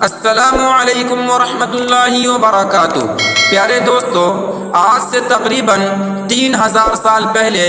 السلام علیکم ورحمۃ اللہ وبرکاتہ۔ پیارے دوستو، آج سے تقریباً 3000 سال پہلے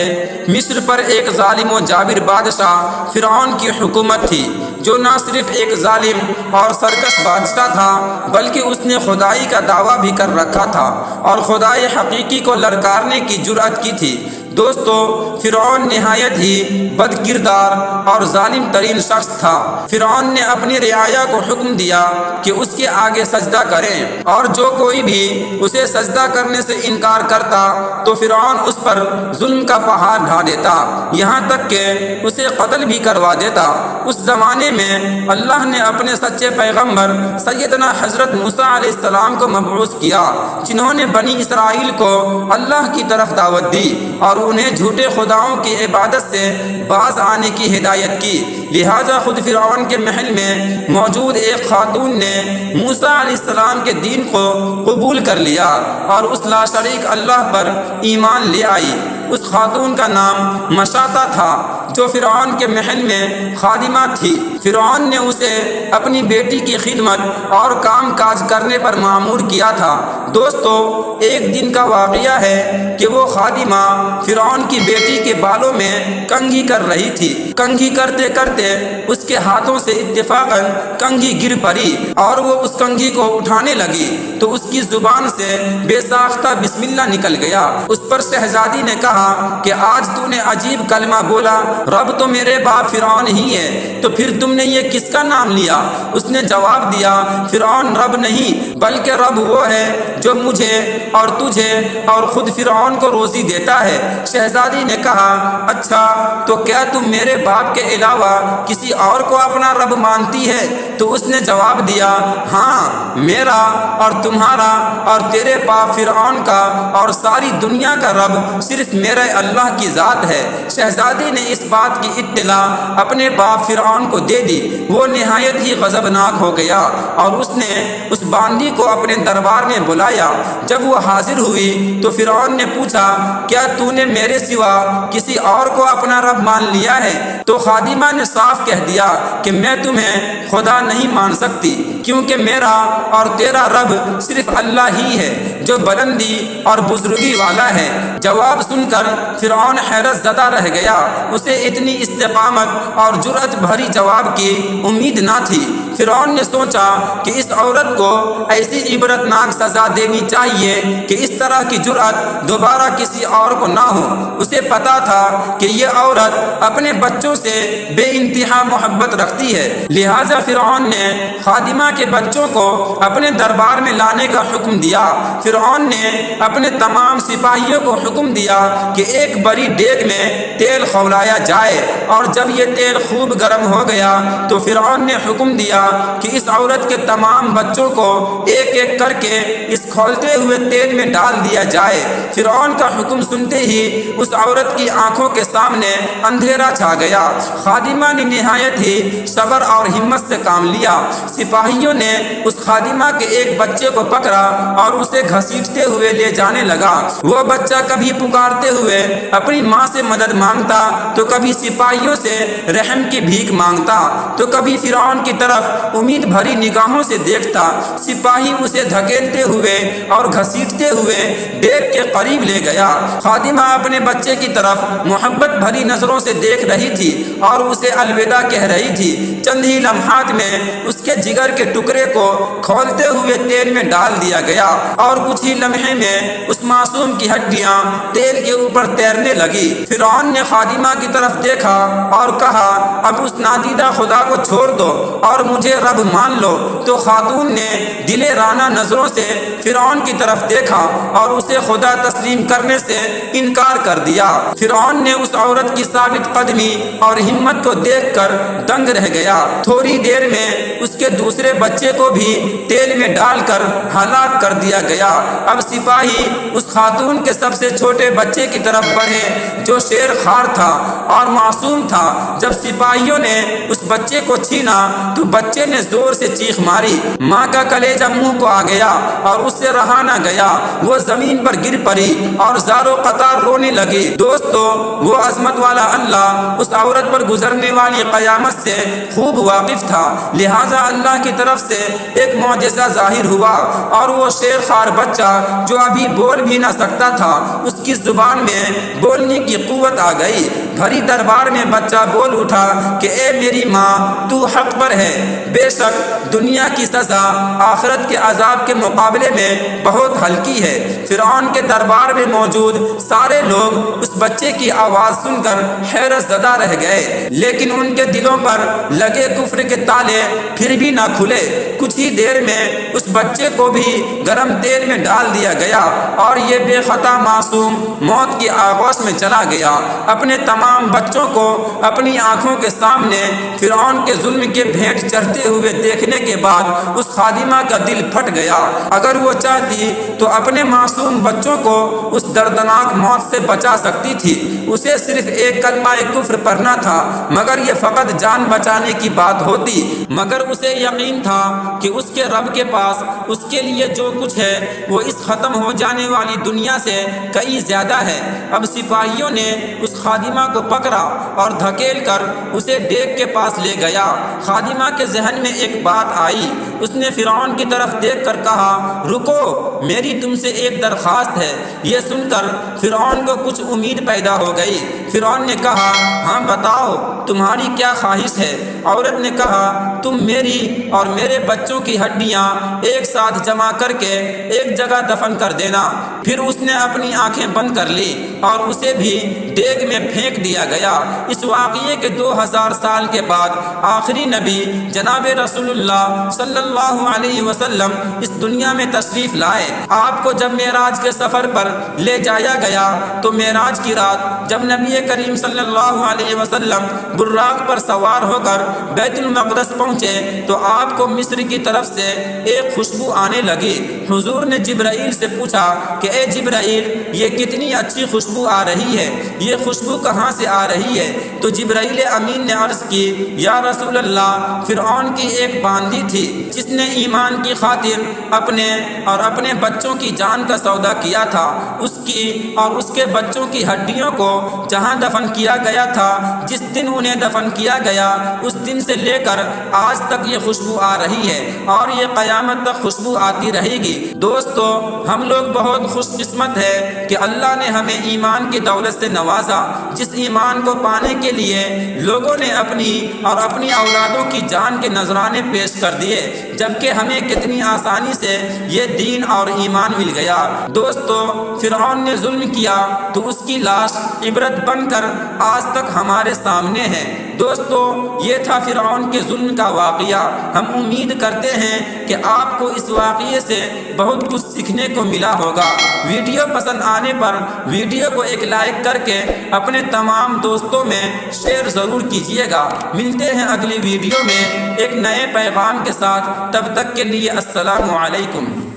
مصر پر ایک ظالم و جابر بادشاہ فرعون کی حکومت تھی، جو نہ صرف ایک ظالم اور سرکش بادشاہ تھا بلکہ اس نے خدائی کا دعویٰ بھی کر رکھا تھا اور خدائے حقیقی کو للکارنے کی جرأت کی تھی۔ دوستو، فرعون نہایت ہی بد کردار اور ظالم ترین شخص تھا۔ فرعون نے اپنی رعایا کو حکم دیا کہ اس کے آگے سجدہ کریں، اور جو کوئی بھی اسے سجدہ کرنے سے انکار کرتا تو فرعون اس پر ظلم کا پہاڑ ڈھا دیتا، یہاں تک کہ اسے قتل بھی کروا دیتا۔ اس زمانے میں اللہ نے اپنے سچے پیغمبر سیدنا حضرت موسیٰ علیہ السلام کو مبعوث کیا، جنہوں نے بنی اسرائیل کو اللہ کی طرف دعوت دی اور انہیں جھوٹے خداؤں کی عبادت سے باز آنے کی ہدایت کی۔ لہذا خود فرعون کے محل میں موجود ایک خاتون نے موسیٰ علیہ السلام کے دین کو قبول کر لیا اور اس لا شریک اللہ پر ایمان لے آئی۔ اس خاتون کا نام مشاطہ تھا، جو فرعون کے محل میں خادمہ تھی۔ فرعون نے اسے اپنی بیٹی کی خدمت اور کام کاج کرنے پر مأمور کیا تھا۔ دوستو، ایک دن کا واقعہ ہے کہ وہ خادمہ فرعون کی بیٹی کے بالوں میں کنگھی کر رہی تھی۔ کنگھی کرتے کرتے اس کے ہاتھوں سے اتفاقاً کنگھی گر پڑی اور وہ اس کنگھی کو اٹھانے لگی تو اس کی زبان سے بے ساختہ بسم اللہ نکل گیا۔ اس پر شہزادی نے کہا کہ آج تو نے عجیب کلمہ بولا، رب تو میرے باپ فرعون ہی ہے، تو پھر تم نے یہ کس کا نام لیا؟ اس نے جواب دیا، فرعون رب نہیں بلکہ رب وہ ہے جو مجھے اور تجھے اور خود فرعون کو روزی دیتا ہے۔ شہزادی نے کہا، اچھا تو کیا تم میرے باپ کے علاوہ کسی اور کو اپنا رب مانتی ہے؟ تو اس نے جواب دیا، ہاں، میرا اور تمہارا اور تیرے باپ فرعون کا اور ساری دنیا کا رب صرف میرے اللہ کی ذات ہے۔ شہزادی نے اس بات کی اطلاع اپنے باپ فرعون کو دے دی۔ وہ نہایت ہی غضبناک ہو گیا اور اس نے اس باندی کو اپنے دربار میں بلایا۔ جب وہ حاضر ہوئی تو فرعون نے پوچھا، کیا تو نے میرے سوا کسی اور کو اپنا رب مان لیا ہے؟ تو خادمہ نے صاف کہہ دیا کہ میں تمہیں خدا نہیں مان سکتی، کیونکہ میرا اور تیرا رب صرف اللہ ہی ہے جو بلندی اور بزرگی والا ہے۔ جواب سن کر فرعون حیرت زدہ رہ گیا۔ اسے اتنی استقامت اور جرأت بھری جواب کی امید نہ تھی۔ فرعون نے سوچا کہ اس عورت کو ایسی عبرتناک سزا دینی چاہیے کہ اس طرح کی جرأت دوبارہ کسی اور کو نہ ہو۔ اسے پتا تھا کہ یہ عورت اپنے بچوں سے بے انتہا محبت رکھتی ہے، لہٰذا فرعون نے خادمہ کے بچوں کو اپنے دربار میں لانے کا حکم دیا۔ فرعون نے اپنے تمام سپاہیوں کو حکم دیا کہ ایک بڑی دیگ میں تیل کھولایا جائے، اور جب یہ تیل خوب گرم ہو گیا تو فرعون نے حکم دیا کہ اس عورت کے تمام بچوں کو ایک ایک کر کے اس کھولتے ہوئے تیل میں ڈال دیا جائے۔ فرعون کا حکم سنتے ہی اس عورت کی آنکھوں کے سامنے اندھیرا چھا گیا۔ خادمہ نے نہایت ہی صبر اور ہمت سے کام لیا۔ سپاہیوں نے اس خادمہ کے ایک بچے کو پکڑا اور اسے گھسیٹتے ہوئے لے جانے لگا۔ وہ بچہ کبھی پکارتے ہوئے اپنی ماں سے مدد مانگتا تو کبھی سپاہیوں سے رحم کی بھیک مانگتا تو کبھی فرعون کی طرف امید بھری نگاہوں سے دیکھتا۔ سپاہی اسے دھکیلتے ہوئے اور گھسیٹتے ہوئے دیگ کے قریب لے گیا۔ خادمہ اپنے بچے کی طرف محبت بھری نظروں سے دیکھ رہی تھی اور اسے الوداع کہہ رہی تھی۔ چند ہی لمحات میں اس کے جگر کے ٹکڑے کو کھولتے ہوئے تیل میں ڈال دیا گیا اور کچھ ہی لمحے میں اس معصوم کی ہڈیاں تیل کے اوپر تیرنے لگی۔ فرعون نے خادمہ کی طرف دیکھا اور کہا، اب اس نادیدہ خدا کو چھوڑ دو اور مجھے رب مان لو۔ تو خاتون نے دلے رانہ نظروں سے فرعون کی طرف دیکھا اور اسے خدا تسلیم کرنے سے انکار کر دیا۔ فرعون نے اس عورت کی ثابت قدمی اور ہمت کو دیکھ کر دنگ رہ گیا۔ تھوڑی دیر میں اس کے دوسرے بچے کو بھی تیل میں ڈال کر ہلاک کر دیا گیا۔ اب سپاہی اس خاتون کے سب سے چھوٹے بچے کی طرف بڑھے جو شیر خوار تھا اور معصوم تھا۔ جب سپاہیوں نے اس بچے کو چھینا تو بچے نے زور سے چیخ ماری، ماں کا کلیجہ منہ کو آ گیا اور اس سے رہا نہ گیا، وہ زمین پر گر پڑی اور زاروں قطار رونے لگی۔ دوستو، وہ عظمت والا اللہ اس عورت پر گزرنے والی قیامت سے خوب واقف تھا، لہٰذا اللہ کی طرف سے ایک معجزہ ظاہر ہوا اور وہ شیر خوار بچہ جو ابھی بول بھی نہ سکتا تھا، اس کی زبان میں بولنے کی قوت آ گئی۔ بھری دربار میں بچہ بول اٹھا کہ اے میری ماں، تو حق پر ہے، بے شک دنیا کی سزا آخرت کے عذاب کے مقابلے میں بہت ہلکی ہے۔ فرعون کے دربار میں موجود سارے لوگ اس بچے کی آواز سن کر حیرت زدہ رہ گئے، لیکن ان کے دلوں پر لگے کفر کے تالے پھر بھی نہ کھلے۔ کچھ ہی دیر میں اس بچے کو بھی گرم تیل میں ڈال دیا گیا اور یہ بے خطا معصوم موت کی آغوش میں چلا گیا۔ اپنے تمام بچوں کو اپنی آنکھوں کے سامنے فرعون کے ظلم کے بھینٹ چڑھتے ہوئے دیکھنے کے بعد اس خادمہ کا دل پھٹ گیا۔ اگر وہ چاہتی تو اپنے معصوم بچوں کو اس دردناک موت سے بچا سکتی تھی، اسے صرف ایک کلمہ کفر پڑھنا تھا، مگر یہ فقط جان بچانے کی بات ہوتی۔ مگر اسے یقین تھا کہ اس کے رب کے پاس اس کے لیے جو کچھ ہے وہ اس ختم ہو جانے والی دنیا سے کئی زیادہ ہے۔ اب سپاہیوں نے اس خادمہ کو پکڑا اور دھکیل کر اسے دیگ کے پاس لے گیا۔ خادمہ کے ذہن میں ایک بات آئی، اس نے فرعون کی طرف دیکھ کر کہا، رکو، میری تم سے ایک درخواست ہے۔ یہ سن کر فرعون کو کچھ امید پیدا ہو گئی۔ فرعون نے کہا، ہاں بتاؤ، تمہاری کیا خواہش ہے؟ عورت نے کہا، تم میری اور میرے بچوں کی ہڈیاں ایک ساتھ جمع کر کے ایک جگہ دفن کر دینا۔ پھر اس نے اپنی آنکھیں بند کر لی اور اسے بھی دیگ میں پھینک دیا گیا۔ اس واقعے کے 2000 سال کے بعد آخری نبی جناب رسول اللہ صلی اللہ علیہ وسلم اس دنیا میں تشریف لائے۔ آپ کو جب معراج کے سفر پر لے جایا گیا تو معراج کی رات جب نبی کریم صلی اللہ علیہ وسلم براق پر سوار ہو کر بیت المقدس پہنچے تو آپ کو مصر کی طرف سے ایک خوشبو آنے لگی۔ حضور نے جبرائیل سے پوچھا کہ اے جبرائیل، یہ کتنی اچھی خوشبو آ رہی ہے، یہ خوشبو کہاں سے آ رہی ہے؟ تو جبرائیل امین نے عرض کی، یا رسول اللہ، فرعون کی ایک باندھی تھی جس نے ایمان کی خاطر اپنے اور اپنے بچوں کی جان کا سودا کیا تھا، اس کی اور اس کے بچوں کی ہڈیوں کو جہاں دفن کیا گیا تھا، جس دن انہیں دفن کیا گیا اس دن سے لے کر آج تک یہ خوشبو آ رہی ہے اور یہ قیامت تک خوشبو آتی رہے گی۔ دوستو، ہم لوگ بہت خوش قسمت ہے کہ اللہ نے ہمیں ایمان کی دولت سے نوازا، جس ایمان کو پانے کے لیے لوگوں نے اپنی اور اپنی اولادوں کی جان کے نذرانے پیش کر دیے، جبکہ ہمیں کتنی آسانی سے یہ دین اور ایمان مل گیا۔ دوستو، فرعون نے ظلم کیا تو اس کی لاش عبرت بن کر آج تک ہمارے سامنے ہے۔ دوستو، یہ تھا فرعون کے ظلم کا واقعہ۔ ہم امید کرتے ہیں کہ آپ کو اس واقعے سے بہت کچھ سیکھنے کو ملا ہوگا۔ ویڈیو پسند آنے پر ویڈیو کو ایک لائک کر کے اپنے تمام دوستوں میں شیئر ضرور کیجیے گا۔ ملتے ہیں اگلی ویڈیو میں ایک نئے پیغام کے ساتھ، تب تک کے لیے السلام علیکم۔